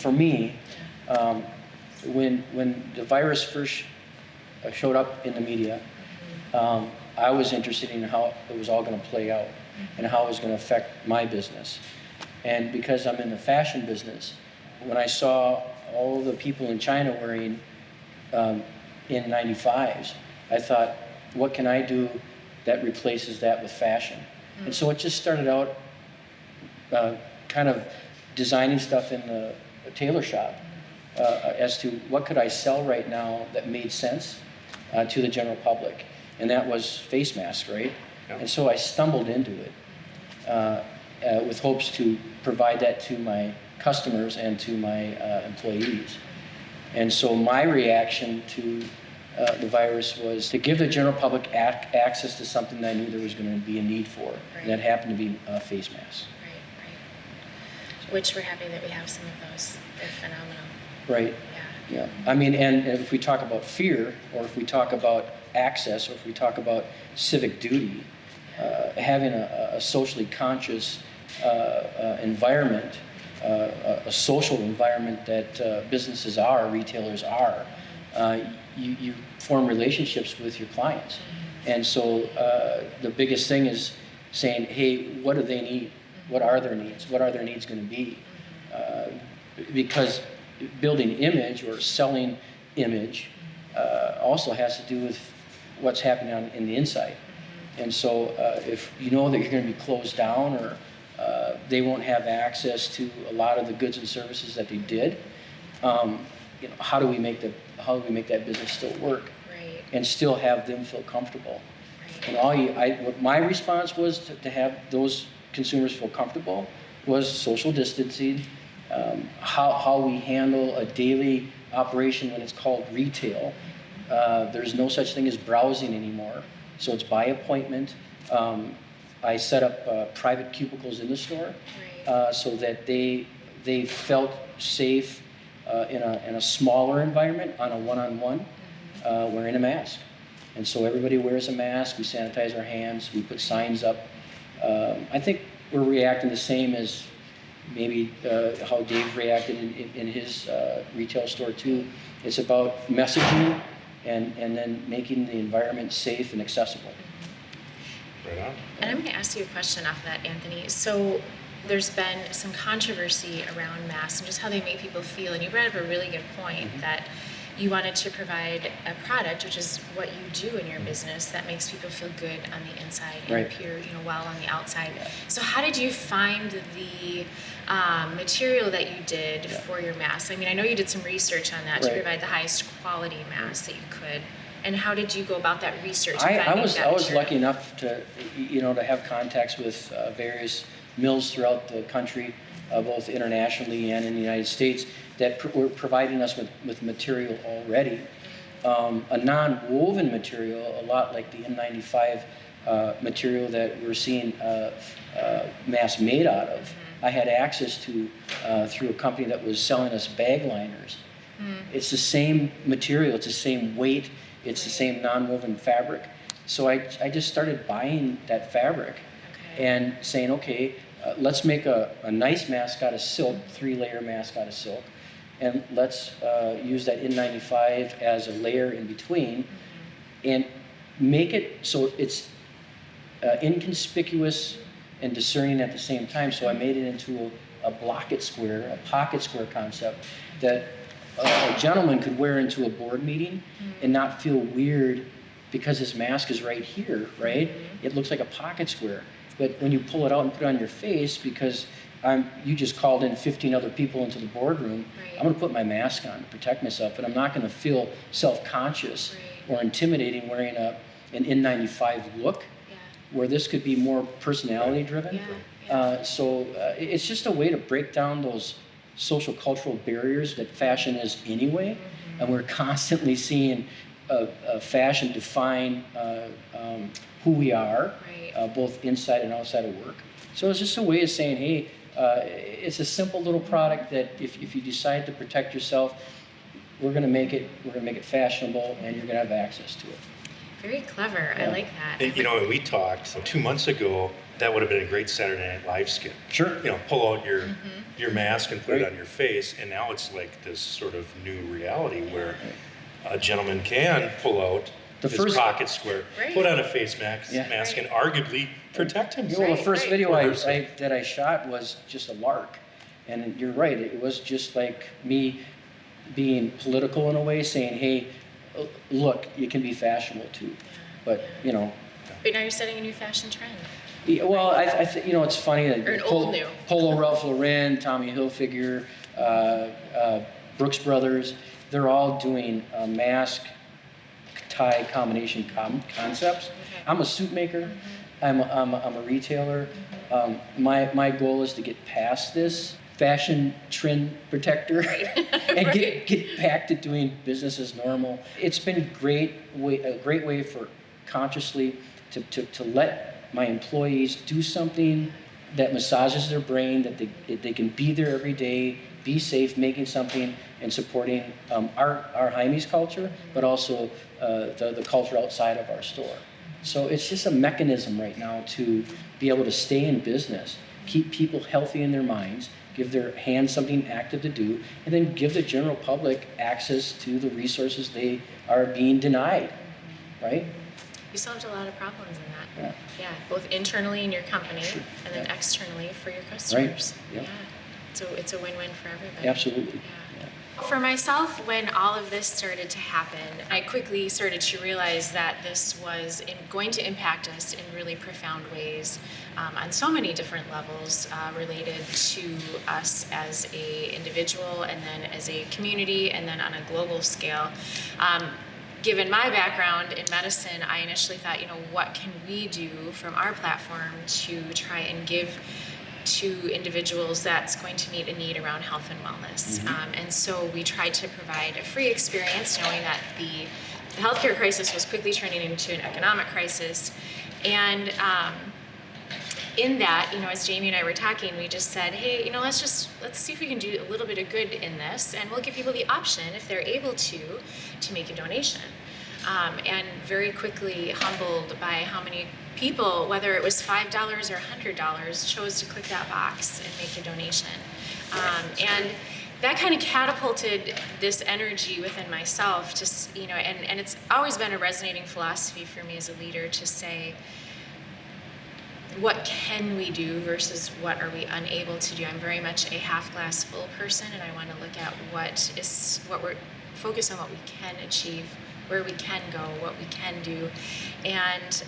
for me, when the virus first showed up in the media, I was interested in how it was all going to play out and how it was going to affect my business. And because I'm in the fashion business, when I saw all the people in China wearing N95s, I thought, what can I do that replaces that with fashion? And so it just started out kind of designing stuff in the tailor shop as to what could I sell right now that made sense to the general public. And that was face masks, right? Yeah. And so I stumbled into it with hopes to provide that to my customers and to my employees. And so my reaction to the virus was to give the general public access to something that I knew there was going to be a need for, and that happened to be face masks. Right. Which we're happy that we have some of those. They're phenomenal. Right. Yeah. I mean, and if we talk about fear, or if we talk about access, or if we talk about civic duty, having a socially conscious environment, a social environment that businesses are, retailers are, you form relationships with your clients. And so the biggest thing is saying, hey, what do they need? What are their needs? What are their needs going to be? Because building image or selling image also has to do with what's happening in the inside. And so if you know that you're going to be closed down, or they won't have access to a lot of the goods and services that they did, how do we make that business still work, right, and still have them feel comfortable? Right. And what my response was to have those consumers feel comfortable was social distancing, how we handle a daily operation when it's called retail. There's no such thing as browsing anymore, so it's by appointment. I set up private cubicles in the store, right, so that they felt safe in a smaller environment on a one-on-one, wearing a mask. And so everybody wears a mask, we sanitize our hands, we put signs up. I think we're reacting the same as maybe how Dave reacted in his retail store too. It's about messaging and then making the environment safe and accessible. Right on. And I'm going to ask you a question off of that, Anthony. So there's been some controversy around masks and just how they make people feel. And you brought up a really good point that you wanted to provide a product, which is what you do in your business, that makes people feel good on the inside and Right. appear, well on the outside. So how did you find the material that you did for your masks? I mean, I know you did some research on that to provide the highest quality masks that you could. And how did you go about that research? I was lucky enough to have contacts with various mills throughout the country, both internationally and in the United States, that were providing us with material already. A non-woven material, a lot like the N95 material that we're seeing masks made out of, I had access to through a company that was selling us bag liners. It's the same material, it's the same weight, it's the same non-woven fabric. So I just started buying that fabric and saying, okay, let's make a nice mask out of silk, 3-layer mask out of silk, and let's use that N95 as a layer in between and make it so it's inconspicuous and discerning at the same time. So I made it into a pocket square concept that a gentleman could wear into a board meeting and not feel weird because his mask is right here, right? It looks like a pocket square. But when you pull it out and put it on your face, because you just called in 15 other people into the boardroom, I'm going to put my mask on to protect myself, but I'm not going to feel self-conscious or intimidating wearing an N95 look, where this could be more personality-driven. So it's just a way to break down those social cultural barriers that fashion is anyway, and we're constantly seeing fashion define who we are, both inside and outside of work. So it's just a way of saying, hey, it's a simple little product that if you decide to protect yourself, we're going to make it fashionable, and you're going to have access to it. Very clever. I like that. And, we talked 2 months ago, that would have been a great Saturday Night Live skit. Sure. You know, pull out your mask and put it Right. on your face, and now it's like this sort of new reality where a gentleman can pull out The his first- pocket square, Right. put on a face mask, Yeah. mask Right. and arguably protect You himself. know, the first Right. video Rehearse that I shot was just a lark. And you're right, it was just like me being political in a way, saying, hey, look, you can be fashionable too. But, you know, But now you're setting a new fashion trend. yeah, well, I you know, it's funny that Or an old new. Polo Ralph Lauren, Tommy Hilfiger, Brooks Brothers, they're all doing mask tie combination concepts. Okay. I'm a suit maker. I'm a retailer. My goal is to get past this fashion trend protector and Right. get back to doing business as normal. It's been a great way for consciously to let my employees do something that massages their brain, that they can be there every day, be safe, making something and supporting our Jaime's culture, but also the culture outside of our store. So it's just a mechanism right now to be able to stay in business, keep people healthy in their minds, give their hands something active to do, and then give the general public access to the resources they are being denied, right? You solved a lot of problems in that. Yeah. Yeah, both internally in your company Sure. and then Yeah. externally for your customers. Yeah. So it's a win-win for everybody. Absolutely. Yeah. For myself, when all of this started to happen, I quickly started to realize that this was going to impact us in really profound ways on so many different levels related to us as a individual and then as a community and then on a global scale. Given my background in medicine, I initially thought, what can we do from our platform to try and give to individuals that's going to meet a need around health and wellness. And so we tried to provide a free experience, knowing that the healthcare crisis was quickly turning into an economic crisis. And in that, as Jamie and I were talking, we just said, hey, let's see if we can do a little bit of good in this, and we'll give people the option, if they're able to make a donation. And very quickly humbled by how many people, whether it was $5 or $100, chose to click that box and make a donation. And that kind of catapulted this energy within myself to, and it's always been a resonating philosophy for me as a leader to say, what can we do versus what are we unable to do? I'm very much a half glass full person, and I want to look at what we're focused on, what we can achieve, where we can go, what we can do. And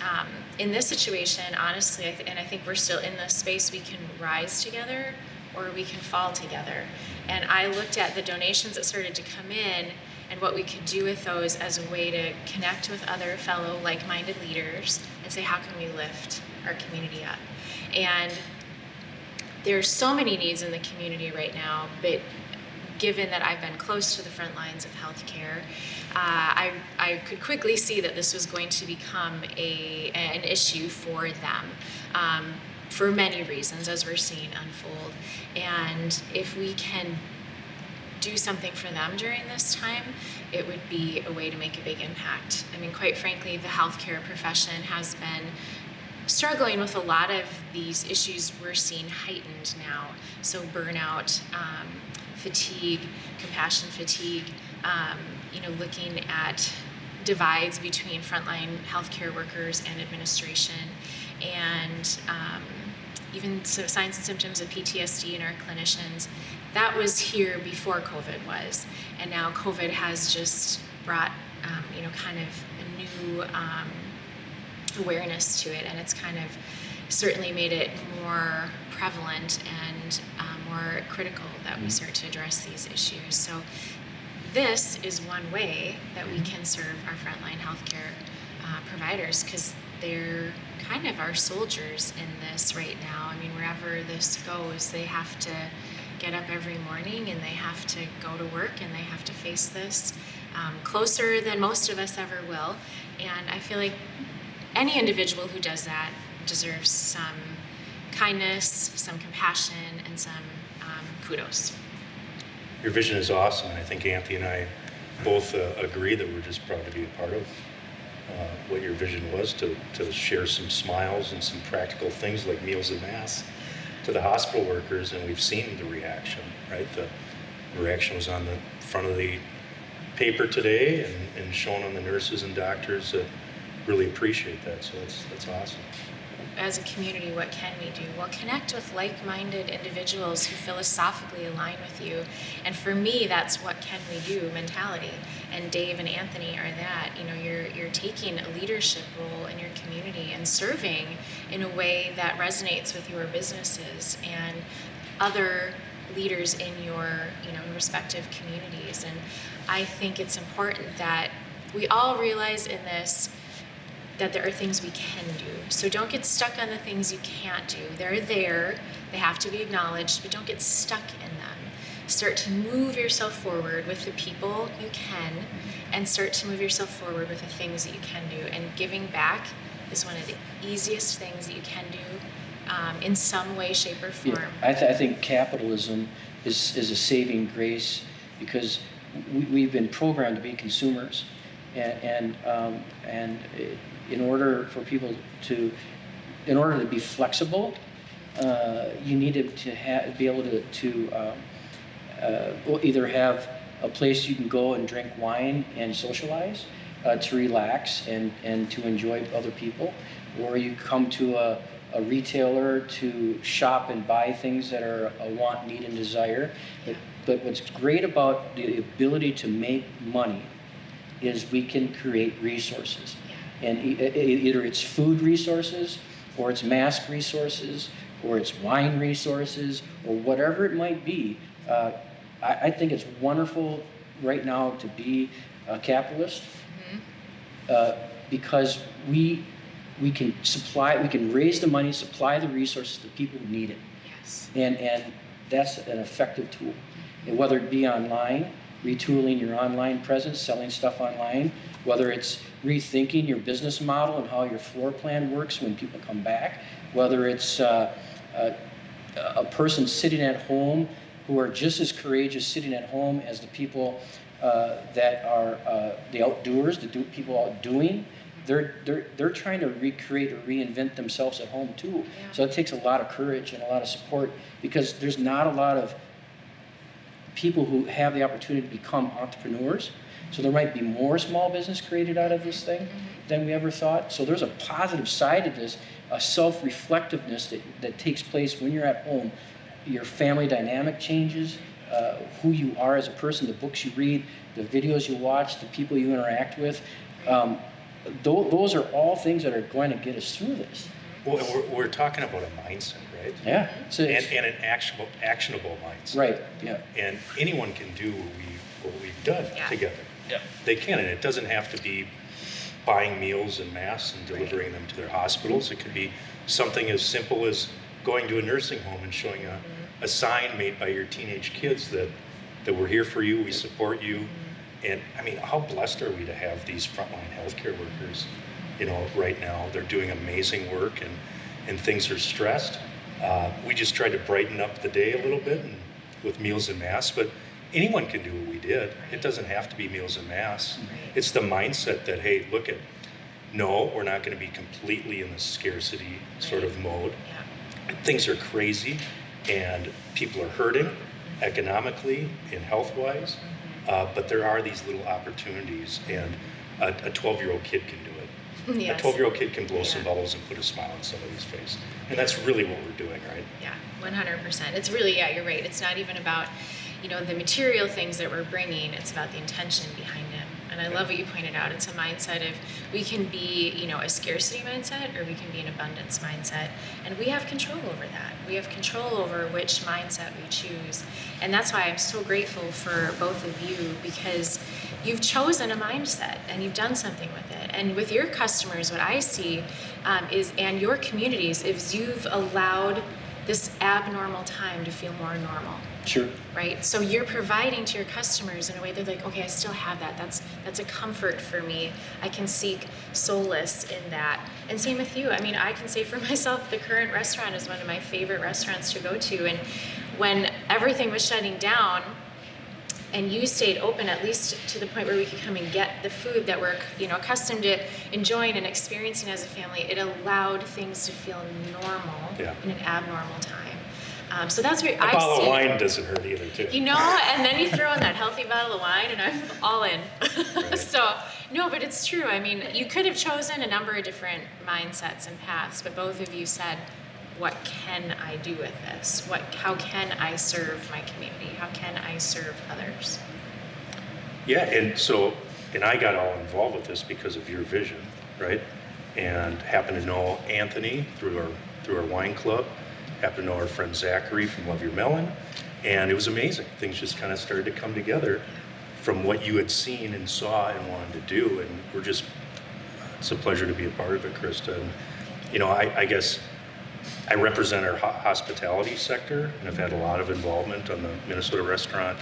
in this situation, honestly, I think we're still in this space, we can rise together or we can fall together. And I looked at the donations that started to come in and what we could do with those as a way to connect with other fellow like-minded leaders and say, how can we lift our community up? And there's so many needs in the community right now, but given that I've been close to the front lines of healthcare, I could quickly see that this was going to become an issue for them for many reasons, as we're seeing unfold. And if we can do something for them during this time, it would be a way to make a big impact. I mean, quite frankly, the healthcare profession has been struggling with a lot of these issues we're seeing heightened now. So burnout, fatigue, compassion fatigue, looking at divides between frontline healthcare workers and administration, and even signs and symptoms of PTSD in our clinicians. That was here before COVID was, and now COVID has just brought, kind of a new awareness to it, and it's kind of certainly made it more prevalent and more critical that we start to address these issues. So this is one way that we can serve our frontline healthcare providers, because they're kind of our soldiers in this right now. I mean, wherever this goes, they have to get up every morning and they have to go to work and they have to face this closer than most of us ever will. And I feel like any individual who does that deserves some kindness, some compassion, and some kudos. Your vision is awesome, and I think Anthony and I both agree that we're just proud to be a part of what your vision was to share some smiles and some practical things like meals and mass to the hospital workers, and we've seen the reaction, right? The reaction was on the front of the paper today and shown on the nurses and doctors that really appreciate that, so that's awesome. As a community, what can we do? Well, connect with like-minded individuals who philosophically align with you. And for me, that's what can we do mentality. And Dave and Anthony are that. You know, you're taking a leadership role in your community and serving in a way that resonates with your businesses and other leaders in your, respective communities. And I think it's important that we all realize in this that there are things we can do. So don't get stuck on the things you can't do. They're there, they have to be acknowledged, but don't get stuck in them. Start to move yourself forward with the people you can, and start to move yourself forward with the things that you can do. And giving back is one of the easiest things that you can do in some way, shape, or form. Yeah, I think capitalism is a saving grace, because we've been programmed to be consumers, and in order for people to be flexible, you need to be able to either have a place you can go and drink wine and socialize, to relax and to enjoy other people, or you come to a retailer to shop and buy things that are a want, need, and desire. But what's great about the ability to make money is we can create resources. And either it's food resources, or it's mask resources, or it's wine resources, or whatever it might be. I think it's wonderful right now to be a capitalist, because we can raise the money, supply the resources to people who need it. Yes. And that's an effective tool. And whether it be online, retooling your online presence, selling stuff online, whether it's rethinking your business model and how your floor plan works when people come back, whether it's a person sitting at home who are just as courageous sitting at home as the people that are the outdoers, people out doing. They're trying to recreate or reinvent themselves at home too. Yeah. So it takes a lot of courage and a lot of support, because there's not a lot of people who have the opportunity to become entrepreneurs. So there might be more small business created out of this thing than we ever thought. So there's a positive side of this, a self-reflectiveness that takes place when you're at home. Your family dynamic changes, who you are as a person, the books you read, the videos you watch, the people you interact with. Those are all things that are going to get us through this. Well, we're talking about a mindset, right? Yeah. And an actionable mindset. Right, yeah. And anyone can do what we've done together. Yeah. They can, and it doesn't have to be buying meals en masse and delivering them to their hospitals. It could be something as simple as going to a nursing home and showing a sign made by your teenage kids that we're here for you, we support you. And I mean, how blessed are we to have these frontline healthcare workers, right now. They're doing amazing work, and things are stressed. We just tried to brighten up the day a little bit with meals en masse, but anyone can do what we did. It doesn't have to be meals en masse. It's the mindset that, hey, no, we're not going to be completely in the scarcity sort of mode. Yeah. Things are crazy, and people are hurting economically and health-wise, but there are these little opportunities, and a 12-year-old kid can do it. Yes. A 12-year-old kid can blow some bubbles and put a smile on somebody's face. And that's really what we're doing, right? Yeah, 100%. It's really, you're right. It's not even about, the material things that we're bringing. It's about the intention behind it. And I love what you pointed out. It's a mindset of, we can be, a scarcity mindset, or we can be an abundance mindset. And we have control over that. We have control over which mindset we choose. And that's why I'm so grateful for both of you, because you've chosen a mindset and you've done something with it. And with your customers, what I see and your communities, is you've allowed this abnormal time to feel more normal. Sure. Right? So you're providing to your customers in a way they're like, okay, I still have that. That's a comfort for me. I can seek solace in that. And same with you. I mean, I can say for myself, the current restaurant is one of my favorite restaurants to go to. And when everything was shutting down, and you stayed open at least to the point where we could come and get the food that we're, accustomed to enjoying and experiencing as a family, it allowed things to feel normal in an abnormal time. So that's where A bottle of wine doesn't hurt either, too. And then you throw in that healthy bottle of wine, and I'm all in. Right. So, no, but it's true. I mean, you could have chosen a number of different mindsets and paths, but both of you said, what can I do with this? How can I serve my community? How can I serve others? Yeah, and I got all involved with this because of your vision, right? And happened to know Anthony through our wine club, happened to know our friend Zachary from Love Your Melon, and it was amazing. Things just kind of started to come together from what you had seen and saw and wanted to do, and it's a pleasure to be a part of it, Krista. And, I guess I represent our hospitality sector, and I've had a lot of involvement on the Minnesota restaurant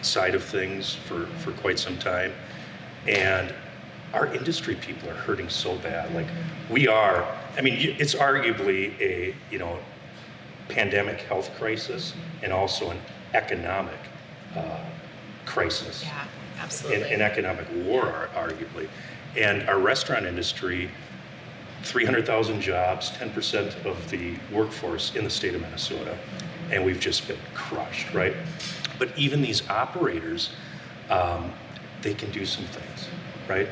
side of things for quite some time. And our industry people are hurting so bad. Like we are, it's arguably a, pandemic health crisis and also an economic crisis. Yeah, absolutely. An economic war, arguably. And our restaurant industry, 300,000 jobs, 10% of the workforce in the state of Minnesota, and we've just been crushed, right? But even these operators, they can do some things, right?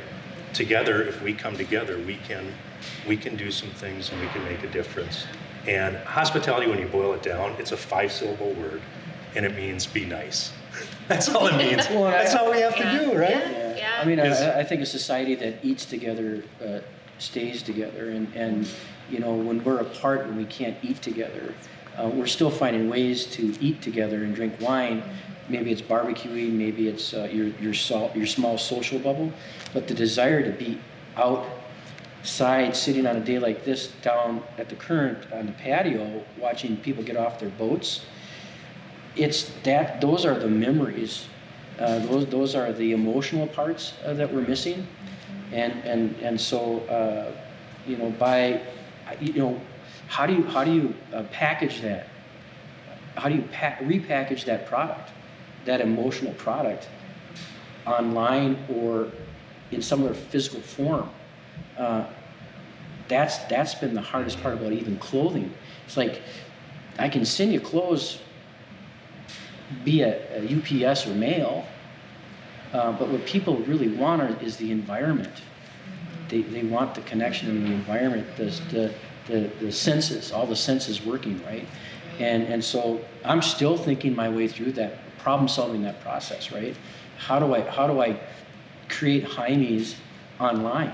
Together, if we come together, we can do some things and we can make a difference. And hospitality, when you boil it down, it's a 5-syllable word, and it means be nice. That's all it means. That's all we have to do, right? Yeah. I think a society that eats together stays together, and when we're apart and we can't eat together, we're still finding ways to eat together and drink wine. Maybe it's barbecuing, maybe it's your small social bubble, but the desire to be outside, sitting on a day like this down at the Current on the patio, watching people get off their boats. Those are the memories. Those are the emotional parts that we're missing, and so how do you package that? How do you repackage that product, that emotional product, online or in some other physical form? That's been the hardest part about even clothing. It's like I can send you clothes via UPS or mail, but what people really want is the environment. They want the connection in the environment, the senses, all the senses working, right? And so I'm still thinking my way through that, problem solving that process, right? How do I create Jaimes online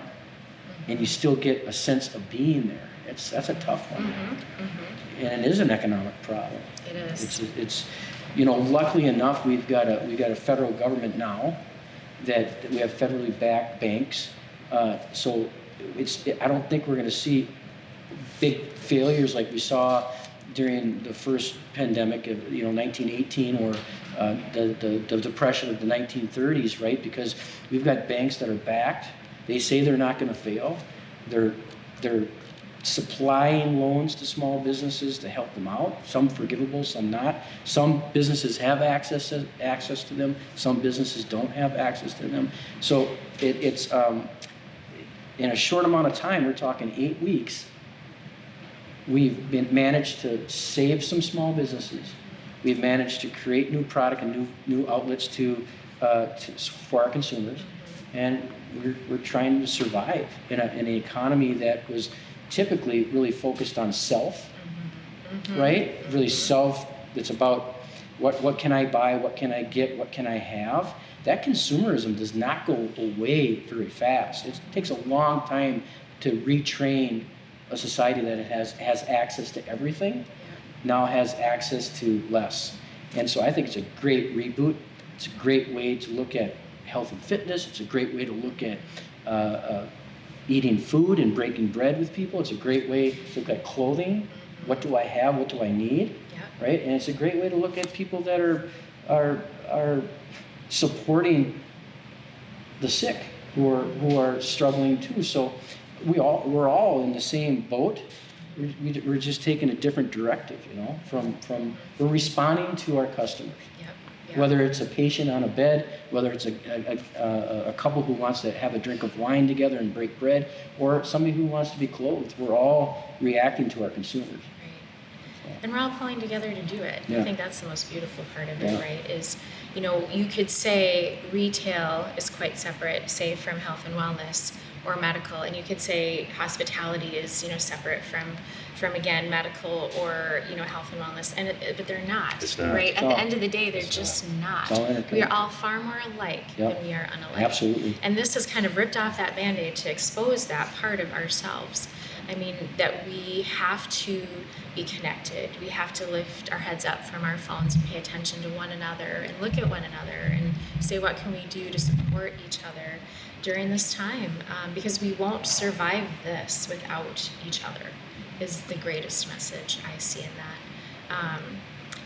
and you still get a sense of being there? That's a tough one. And it is an economic problem. It is. It's luckily enough, we've got a federal government now that we have federally backed banks. So I don't think we're going to see big failures like we saw during the first pandemic of 1918 or the depression of the 1930s, right? Because we've got banks that are backed. They say they're not going to fail. They're supplying loans to small businesses to help them out. Some forgivable, some not. Some businesses have access to them. Some businesses don't have access to them. So it's in a short amount of time, we're talking 8 weeks, we've managed to save some small businesses. We've managed to create new product and new outlets for our consumers, and we're trying to survive in an economy that was typically really focused on self, right? Really self. It's about what can I buy, what can I get, what can I have. That consumerism does not go away very fast. It takes a long time to retrain a society that has access to everything, now has access to less. And so I think it's a great reboot. It's a great way to look at health and fitness. It's a great way to look at eating food and breaking bread with people. It's a great way to look at clothing. What do I have? What do I need? Right? And it's a great way to look at people that are supporting the sick who are struggling too. So we're all in the same boat. We're just taking a different directive, from we're responding to our customers. Yeah. Whether it's a patient on a bed, whether it's a couple who wants to have a drink of wine together and break bread, or somebody who wants to be clothed. We're all reacting to our consumers. Right. And we're all pulling together to do it. Yeah. I think that's the most beautiful part of it, Yeah. right? Is, you know, you could say retail is quite separate, say, from health and wellness or medical, and you could say hospitality is, you know, separate from again medical or, you know, health and wellness, but they're not. It's not. Right? At No. the end of the day, they're It's just It's not. all interconnected. We are all far more alike Yep. than we are unalike. Absolutely. And this has kind of ripped off that Band-Aid to expose that part of ourselves. I mean, that we have to be connected. We have to lift our heads up from our phones and pay attention to one another and look at one another and say, what can we do to support each other during this time? Because we won't survive this without each other, is the greatest message I see in that.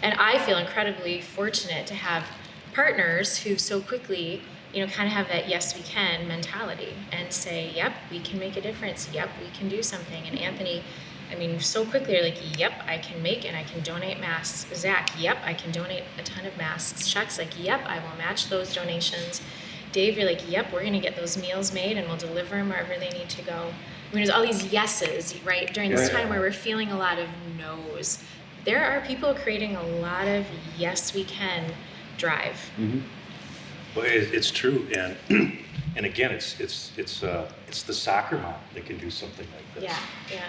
And I feel incredibly fortunate to have partners who so quickly, you know, kind of have that yes we can mentality and say, yep, we can make a difference. Yep, we can do something. And Anthony, I mean, so quickly you're like, yep, I can make and I can donate masks. Zach, yep, I can donate a ton of masks. Chuck's like, yep, I will match those donations. Dave, you're like, yep, we're gonna get those meals made and we'll deliver them wherever they need to go. I mean, there's all these yeses, right? During this time where we're feeling a lot of no's, there are people creating a lot of yes we can drive. Mm-hmm. Well, it's true, and and again, it's the soccer mom that can do something like this. Yeah.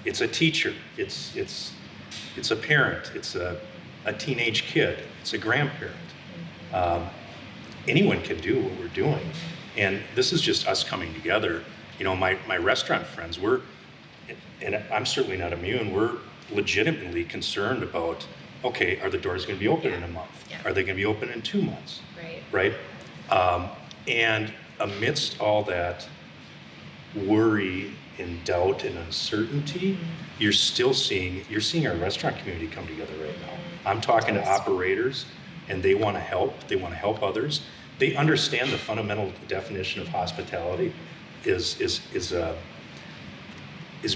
It's a teacher. It's a parent. It's a teenage kid. It's a grandparent. Anyone can do what we're doing, and this is just us coming together. You know, my restaurant friends, and I'm certainly not immune. We're legitimately concerned about, okay, are the doors going to be open in a month? Yeah. Are they going to be open in 2 months? Right. Right? And amidst all that worry and doubt and uncertainty, you're seeing our restaurant community come together right now. I'm talking to operators, and they want to help. They want to help others. They understand the fundamental definition of hospitality is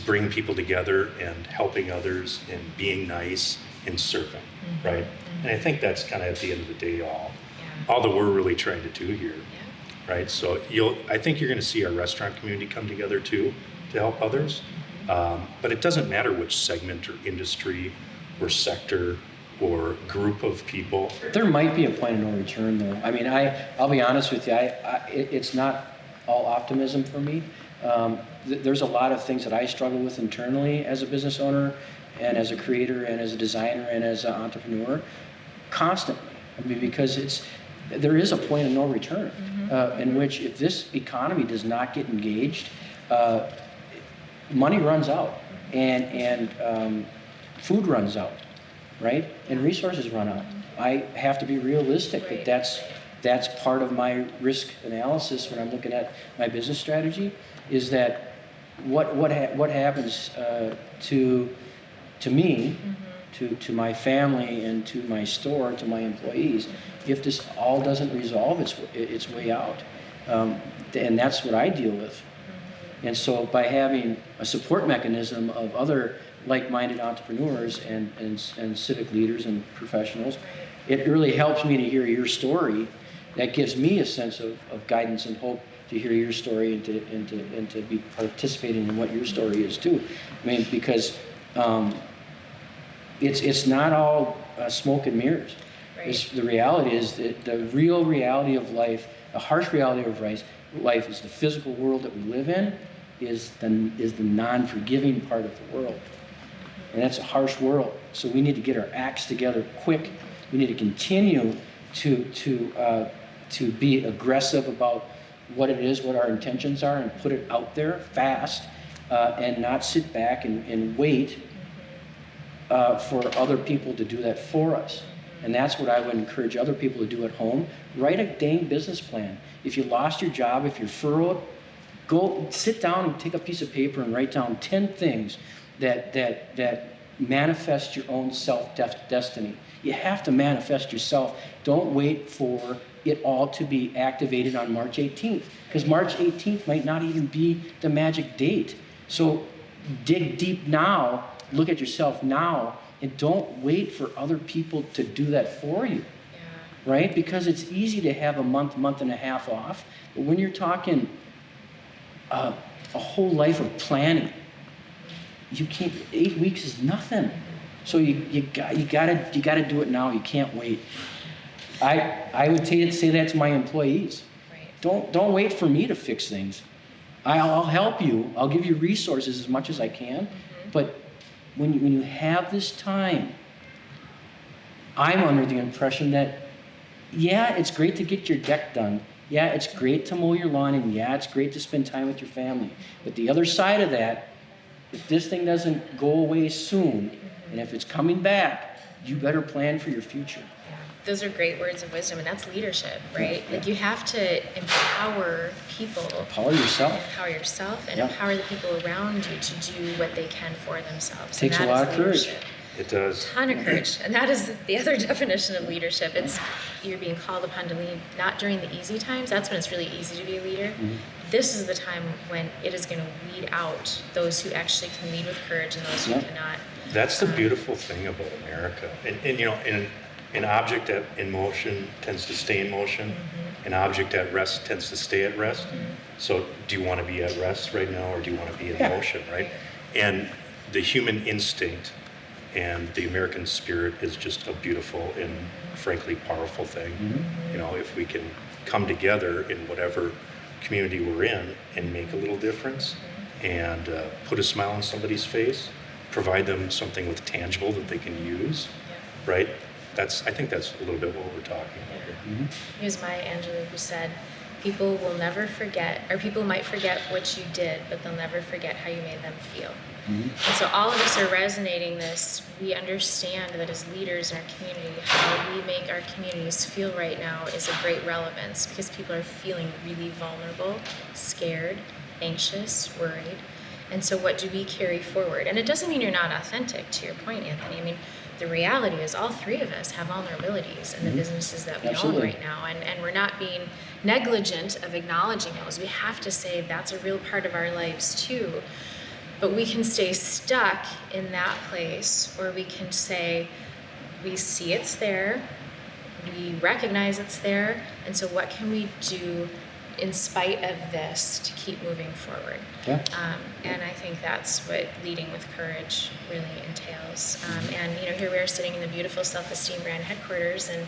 bringing people together and helping others and being nice and serving, right? And I think that's kind of at the end of the day all that we're really trying to do here, right? So I think you're going to see our restaurant community come together too to help others. But it doesn't matter which segment or industry or sector or group of people. There might be a point of no return, though. I mean, I'll be honest with you. It's not all optimism for me. There's a lot of things that I struggle with internally as a business owner, and as a creator, and as a designer, and as an entrepreneur, constantly. I mean, because there is a point of no return, in which if this economy does not get engaged, money runs out, and food runs out, right? And resources run out. I have to be realistic that that's part of my risk analysis when I'm looking at my business strategy, is that what happens to me, to my family, and to my store, to my employees, if this all doesn't resolve its way out. And that's what I deal with. And so by having a support mechanism of other like-minded entrepreneurs and civic leaders and professionals, it really helps me to hear your story. That gives me a sense of guidance and hope to hear your story and to be participating in what your story is too. I mean, because it's not all smoke and mirrors. Right. The reality is that the real reality of life, the harsh reality of life, is the physical world that we live in, is the non-forgiving part of the world. And that's a harsh world. So we need to get our acts together quick. We need to continue to be aggressive about what it is, what our intentions are, and put it out there fast, and not sit back and wait for other people to do that for us. And that's what I would encourage other people to do at home. Write a dang business plan. If you lost your job, if you're furloughed, go sit down and take a piece of paper and write down 10 things that manifest your own self-destiny. You have to manifest yourself. Don't wait for it all to be activated on March 18th, because March 18th might not even be the magic date. So dig deep now, look at yourself now, and don't wait for other people to do that for you, Yeah. right? Because it's easy to have a month and a half off, but when you're talking a whole life of planning, you can't. 8 weeks is nothing. So you gotta do it now. You can't wait. I would say that to my employees. Right. Don't wait for me to fix things. I'll help you. I'll give you resources as much as I can. But when you have this time, I'm under the impression that, yeah, it's great to get your deck done. Yeah, it's great to mow your lawn, and yeah, it's great to spend time with your family. But the other side of that, if this thing doesn't go away soon, and if it's coming back, you better plan for your future. Yeah. Those are great words of wisdom, and that's leadership, right? Like, you have to empower people. Empower yourself. Empower yourself and Yeah. empower the people around you to do what they can for themselves. Takes And a that lot is of courage. leadership. It does. Ton of courage, and that is the other definition of leadership. It's you're being called upon to lead, not during the easy times. That's when it's really easy to be a leader. This is the time when it is going to weed out those who actually can lead with courage and those who Yeah. cannot. That's the beautiful thing about America. And you know, an object that in motion tends to stay in motion. An object at rest tends to stay at rest. So do you want to be at rest right now, or do you want to be in Yeah. motion, right? And the human instinct and the American spirit is just a beautiful and frankly powerful thing. You know, if we can come together in whatever community we're in and make a little difference and put a smile on somebody's face, provide them something with tangible that they can use, right? I think that's a little bit what we're talking about here. It was Maya Angelou who said, people will never forget, or people might forget what you did, but they'll never forget how you made them feel. And so all of us are resonating this. We understand that as leaders in our community, how we make our communities feel right now is of great relevance, because people are feeling really vulnerable, scared, anxious, worried. And so what do we carry forward? And it doesn't mean you're not authentic, to your point, Anthony. I mean, the reality is all three of us have vulnerabilities in the businesses that we Absolutely. own right now. And we're not being negligent of acknowledging those. We have to say that's a real part of our lives too. But we can stay stuck in that place, or we can say, we see it's there, we recognize it's there, and so what can we do in spite of this to keep moving forward? Yeah. And I think that's what leading with courage really entails. And you know, here we are sitting in the beautiful Self Esteem Brand Headquarters, and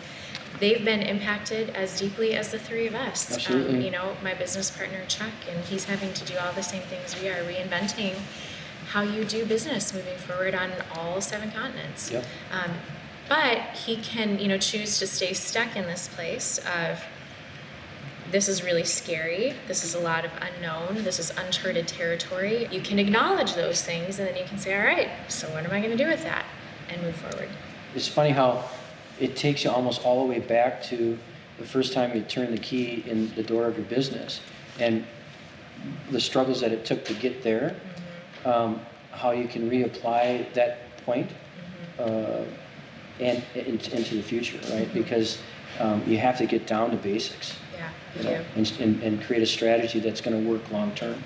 they've been impacted as deeply as the three of us. Absolutely. You know, my business partner Chuck, and he's having to do all the same things we are, reinventing how you do business moving forward on all 7 continents. Yep. But he can, you know, choose to stay stuck in this place of, this is really scary, this is a lot of unknown, this is uncharted territory. You can acknowledge those things, and then you can say, all right, so what am I going to do with that? And move forward. It's funny how it takes you almost all the way back to the first time you turned the key in the door of your business, and the struggles that it took to get there, how you can reapply that point and into the future, right? Because you have to get down to basics. Yeah, You you know, do. and create a strategy that's going to work long term.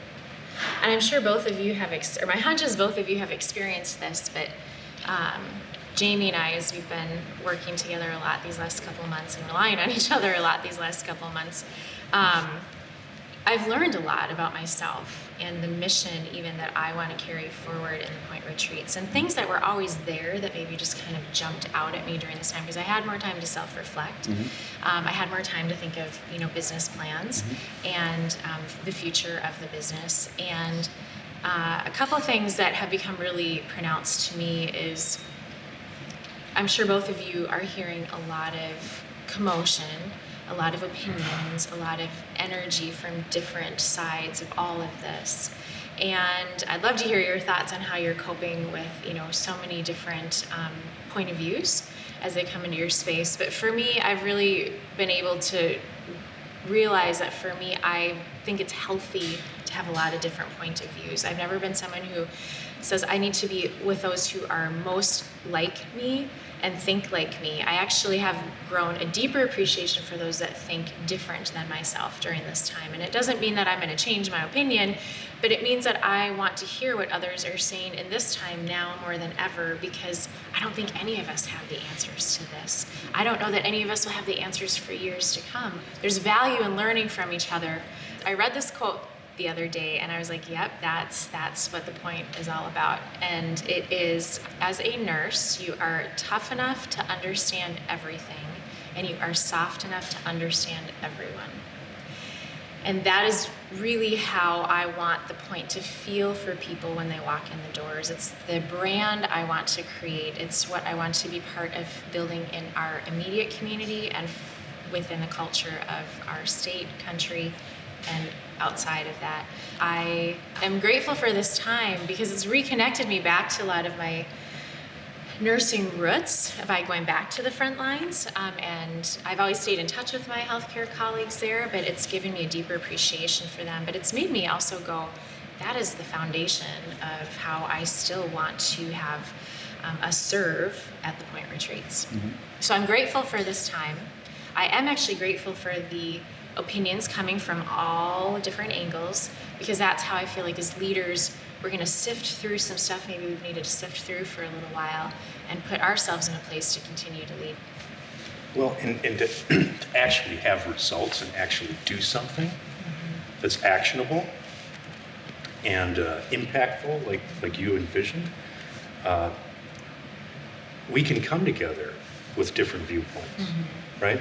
And I'm sure both of you have, or my hunch is both of you have experienced this, but Jamie and I, as we've been working together a lot these last couple of months and relying on each other a lot these last couple of months, I've learned a lot about myself and the mission even that I want to carry forward in the Point Retreats, and things that were always there that maybe just kind of jumped out at me during this time, because I had more time to self-reflect. I had more time to think of, you know, business plans and the future of the business. And a couple of things that have become really pronounced to me is, I'm sure both of you are hearing a lot of commotion, a lot of opinions, a lot of energy from different sides of all of this. And I'd love to hear your thoughts on how you're coping with, you know, so many different point of views as they come into your space. But for me, I've really been able to realize that for me, I think it's healthy to have a lot of different point of views. I've never been someone who says I need to be with those who are most like me and think like me. I actually have grown a deeper appreciation for those that think different than myself during this time. And it doesn't mean that I'm going to change my opinion, but it means that I want to hear what others are saying in this time now more than ever, because I don't think any of us have the answers to this. I don't know that any of us will have the answers for years to come. There's value in learning from each other. I read this quote the other day and I was like, yep, that's what the point is all about. And it is, as a nurse, you are tough enough to understand everything and you are soft enough to understand everyone. And that is really how I want the point to feel for people when they walk in the doors. It's the brand I want to create. It's what I want to be part of building in our immediate community and within the culture of our state, country, and outside of that. I am grateful for this time because it's reconnected me back to a lot of my nursing roots by going back to the front lines. And I've always stayed in touch with my healthcare colleagues there, but it's given me a deeper appreciation for them. But it's made me also go, that is the foundation of how I still want to have us serve at the Point Retreats. Mm-hmm. So I'm grateful for this time. I am actually grateful for the opinions coming from all different angles, because that's how I feel like as leaders, we're going to sift through some stuff maybe we've needed to sift through for a little while and put ourselves in a place to continue to lead. Well, and to actually have results and actually do something that's actionable and impactful, like you envisioned, we can come together with different viewpoints, right?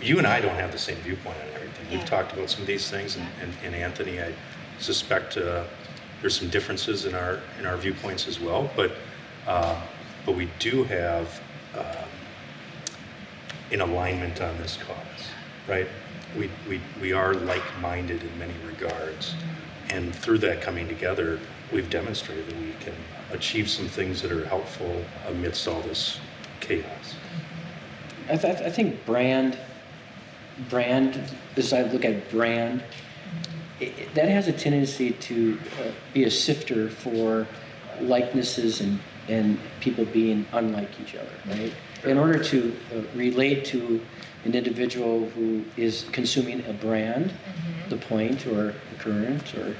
You and I don't have the same viewpoint on everything. Yeah. We've talked about some of these things, and Anthony, I suspect there's some differences in our viewpoints as well, but we do have an alignment on this cause, right? We are like-minded in many regards, and through that coming together, we've demonstrated that we can achieve some things that are helpful amidst all this chaos. I think brand, as I look at brand, that has a tendency to be a sifter for likenesses and people being unlike each other, right? In order to relate to an individual who is consuming a brand, the Point or the Current or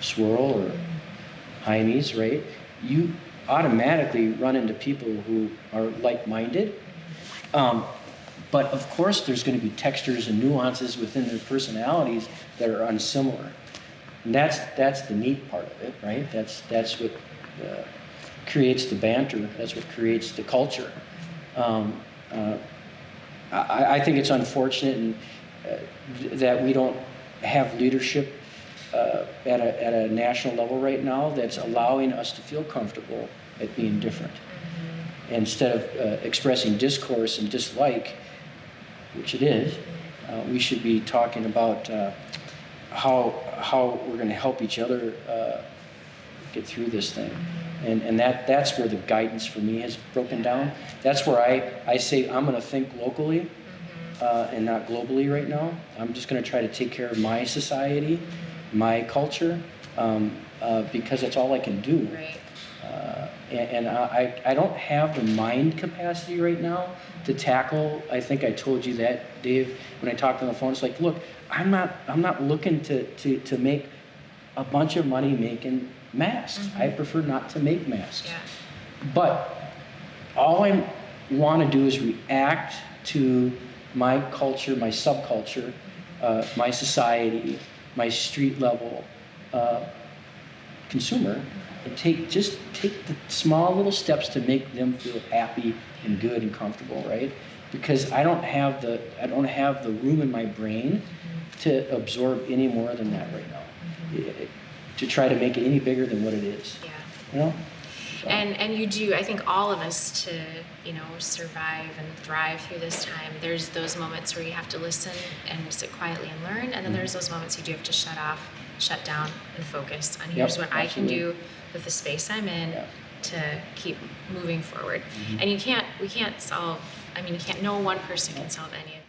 Swirl or Hymies, right? You automatically run into people who are like-minded. But of course, there's going to be textures and nuances within their personalities that are unsimilar. And that's the neat part of it, right? That's what creates the banter. That's what creates the culture. I think it's unfortunate that we don't have leadership at a national level right now that's allowing us to feel comfortable at being different. Instead of expressing discourse and dislike, which it is, we should be talking about how we're going to help each other get through this thing. And that's where the guidance for me has broken down. That's where I say I'm going to think locally and not globally right now. I'm just going to try to take care of my society, my culture, because that's all I can do. Right. And I don't have the mind capacity right now to tackle. I think I told you that, Dave, when I talked on the phone. It's like, look, I'm not looking to make a bunch of money making masks. I prefer not to make masks. Yeah. But all I want to do is react to my culture, my subculture, my society, my street level consumer, and take the small little steps to make them feel happy and good and comfortable, right? Because I don't have the room in my brain to absorb any more than that right now, to try to make it any bigger than what it is. Yeah. You know. So. And you do, I think all of us to, survive and thrive through this time, there's those moments where you have to listen and sit quietly and learn, and then there's those moments you do have to shut down and focus on here's what I can do with the space I'm in to keep moving forward. And we can't solve, no one person can solve any of